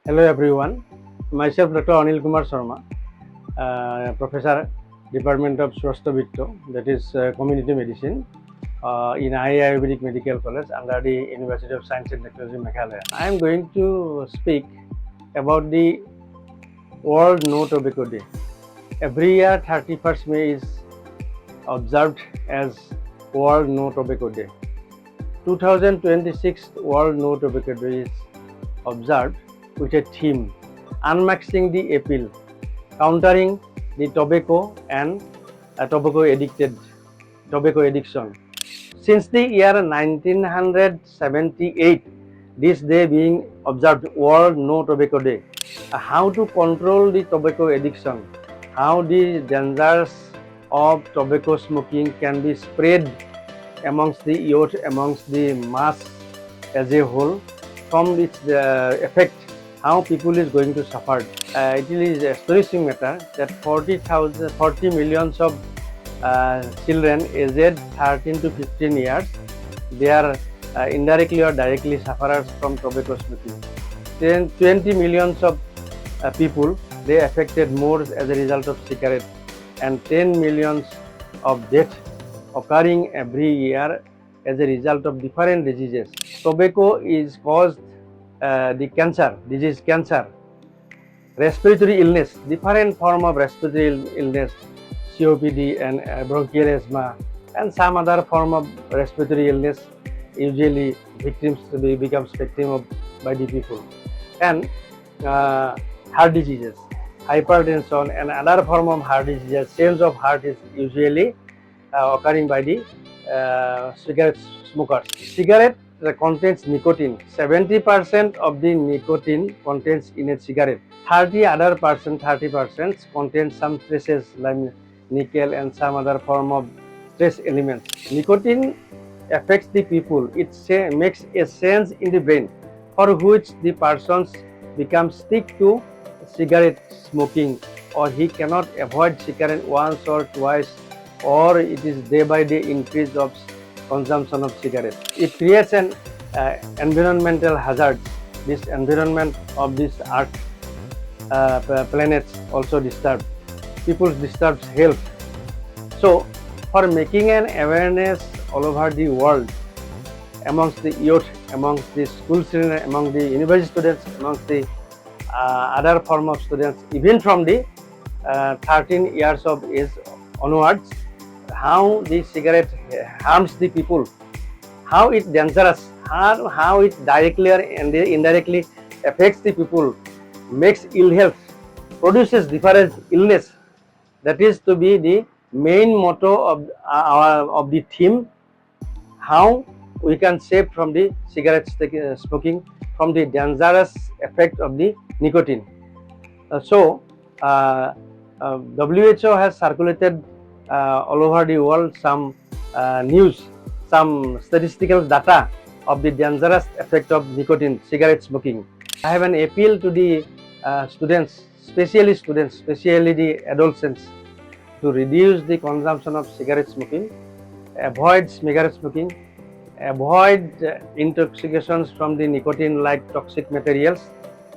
Hello everyone, myself Dr. Anil Kr Sharma, Professor, Department of Swasthobitto, that is Community Medicine in Ayurvedic Medical College under the University of Science and Technology, Meghalaya. I am going to speak about the World No Tobacco Day. Every year 31st May is observed as World No Tobacco Day. 2026 World No Tobacco Day is observed with a theme, unmasking the appeal, countering the tobacco and tobacco addiction. Since the year 1978, this day being observed World No Tobacco Day. How to control the tobacco addiction, how the dangers of tobacco smoking can be spread amongst the youth, amongst the mass as a whole, from its effect, how people is going to suffer. It is astonishing matter that 40 millions of children aged 13 to 15 years, they are indirectly or directly sufferers from tobacco smoking. Then 20 millions of people, they affected more as a result of cigarette, and 10 millions of deaths occurring every year as a result of different diseases. Tobacco is caused the cancer, respiratory illness, different form of respiratory illness, COPD and bronchial asthma, and some other form of respiratory illness. Usually, victims become victim of by the people, and heart diseases, hypertension, and other form of heart diseases. Change of heart is usually occurring by the cigarette smokers. Cigarette contains nicotine. 70% of the nicotine contains in a cigarette. 30% contains some traces like nickel and some other form of trace elements. Nicotine affects the people. It makes a sense in the brain for which the persons become stick to cigarette smoking, or he cannot avoid cigarette once or twice, or it is day by day increase of consumption of cigarette. It creates an environmental hazard. This environment of this earth planets also disturbed. People disturbs health. So, for making an awareness all over the world, amongst the youth, amongst the school students, among the university students, amongst the other form of students, even from the 13 years of age onwards, how the cigarette harms the people, how it dangerous, how it directly or indirectly affects the people, makes ill health, produces different illness. That is to be the main motto of the theme, how we can save from the cigarette smoking, from the dangerous effect of the nicotine. WHO has circulated all over the world some news, some statistical data of the dangerous effect of nicotine, cigarette smoking. I have an appeal to the students, especially the adolescents, to reduce the consumption of cigarette smoking, avoid cigarette smoking, avoid intoxications from the nicotine like toxic materials,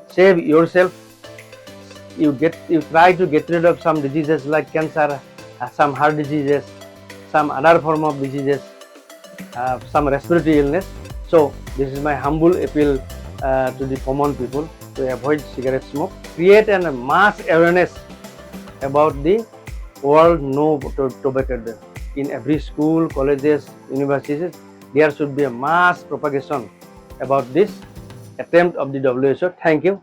save yourself. You try to get rid of some diseases like cancer, some heart diseases, some other form of diseases, some respiratory illness. So this is my humble appeal to the common people to avoid cigarette smoke. Create a mass awareness about the World No Tobacco Day. In every school, colleges, universities, there should be a mass propagation about this attempt of the WHO. Thank you.